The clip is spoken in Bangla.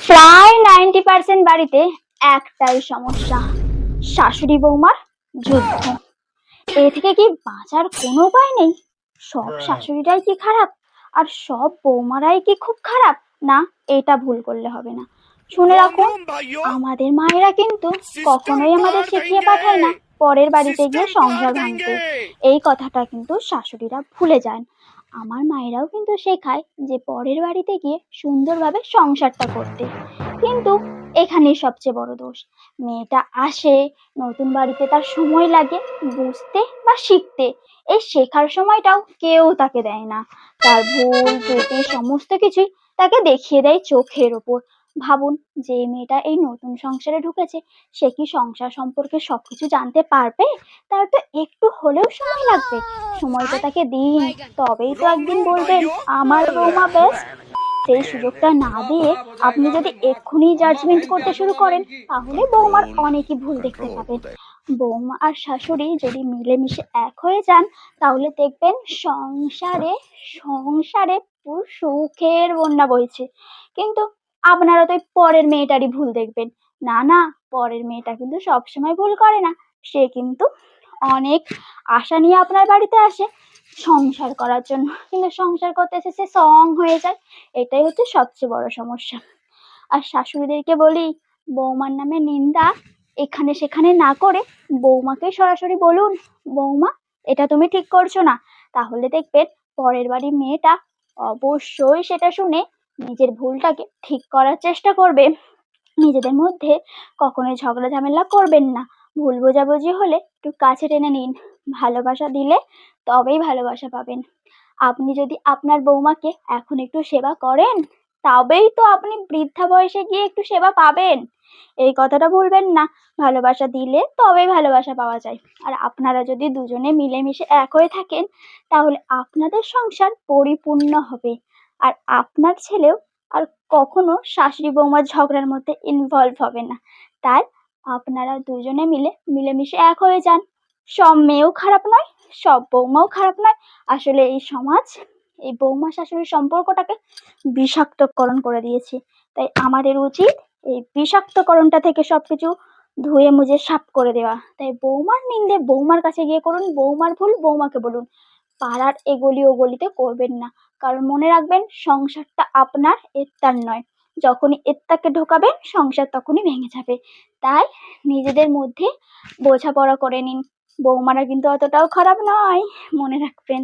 প্রায় 90% বাড়িতে একটাই সমস্যা, শাশুড়ি বৌমার যুদ্ধ। এ থেকে কি বাঁচার কোনো উপায় নেই? সব শাশুড়িরাই কি খারাপ আর সব বৌমারাই কি খুব খারাপ? না, এটা ভুল করলে হবে না। শুনে রাখুন, আমাদের মায়েরা কিন্তু কখনোই আমাদের শিখিয়ে পাঠায় না পরের বাড়িতে গিয়ে সংসার ভাঙতে। এই কথাটা কিন্তু শাশুড়িরা ভুলে যান। আমার মায়েরাও কিন্তু শেখায় যে পরের বাড়িতে গিয়ে সুন্দরভাবে সংসারটা করতে। কিন্তু এখানেই সবচেয়ে বড় দোষ। মেয়েটা আসে নতুন বাড়িতে, তার সময় লাগে বুঝতে বা শিখতে। এই শেখার সময়টাও কেউ তাকে দেয় না। তার ভুল ত্রুটি সমস্ত কিছুই তাকে দেখিয়ে দেয় চোখের ওপর। ভাবুন, যে মেয়েটা এই নতুন সংসারে ঢুকেছে সে কি সংসার সম্পর্কে সবকিছু জানতে পারবে? তার তো একটু হলেও সময় লাগবে। সময়টা তাকে দিন, তবেই তো একদিন বলবেন আমার বৌমা বেস্ট। সেই সুযোগটা না দিয়ে আপনি যদি এক্ষুনি জাজমেন্ট করতে শুরু করেন তাহলে বৌমার অনেকই ভুল দেখতে পাবেন। বৌমা আর শাশুড়ি যদি মিলেমিশে এক হয়ে যান তাহলে দেখবেন সংসারে সংসারে পুরো সুখের বন্যা বইছে। কিন্তু আপনারা তো পরের মেয়েটারই ভুল দেখবেন। না না, পরের মেয়েটা কিন্তু সবসময় ভুল করে না। সে কিন্তু অনেক আশা নিয়ে আপনার বাড়িতে আসে সংসার করার জন্য, কিন্তু সংসার করতে এসে সে সং হয়ে যায়। এটাই হচ্ছে সবচেয়ে বড় সমস্যা। আর শাশুড়িদেরকে বলি, বৌমার নামে নিন্দা এখানে সেখানে না করে বৌমাকে সরাসরি বলুন, বৌমা এটা তুমি ঠিক করছো না। তাহলে দেখবেন পরের বাড়ির মেয়েটা অবশ্যই সেটা শুনে নিজের ভুলটাকে ঠিক করার চেষ্টা করবে। নিজেদের মধ্যে কখনোই ঝগড়া ঝামেলা করবেন না। ভুল বোঝাবুঝি হলে একটু কাছে টেনে নিন। ভালোবাসা দিলে তবেই ভালোবাসা পাবেন। আপনি যদি আপনার বৌমাকে এখন একটু সেবা করেন তবেই তো আপনি বৃদ্ধা বয়সে গিয়ে একটু সেবা পাবেন। এই কথাটা ভুলবেন না। ভালোবাসা দিলে তবেই ভালোবাসা পাওয়া যায়। আর আপনারা যদি দুজনে মিলেমিশে এক হয়ে থাকেন তাহলে আপনাদের সংসার পরিপূর্ণ হবে। আর আপনার ছেলেও আর কখনো শাশুড়ি বৌমার ঝগড়ার মধ্যে ইনভলভ হবে না। তাই আপনারা দুজনে মিলেমিশে এক হয়ে যান। সব মেয়েও খারাপ নয়, সব বৌমাও খারাপ নয়। আসলে এই সমাজ এই বৌমা শাশুড়ির সম্পর্কটাকে বিষাক্তকরণ করে দিয়েছে। তাই আমাদের উচিত এই বিষাক্তকরণটা থেকে সবকিছু ধুয়ে মুছে সাফ করে দেওয়া। তাই বৌমার নিন্দে বৌমার কাছে গিয়ে করুন, বৌমার ভুল বৌমাকে বলুন। পাড়ার এগলি ওগলিতে করবেন না। কারণ মনে রাখবেন সংসারটা আপনার, এত্তার নয়। যখনই এত্তাকে ঢোকাবেন সংসার তখনই ভেঙে যাবে। তাই নিজেদের মধ্যে বোঝাপড়া করে নিন। বৌমারা কিন্তু অতটাও খারাপ নয়, মনে রাখবেন।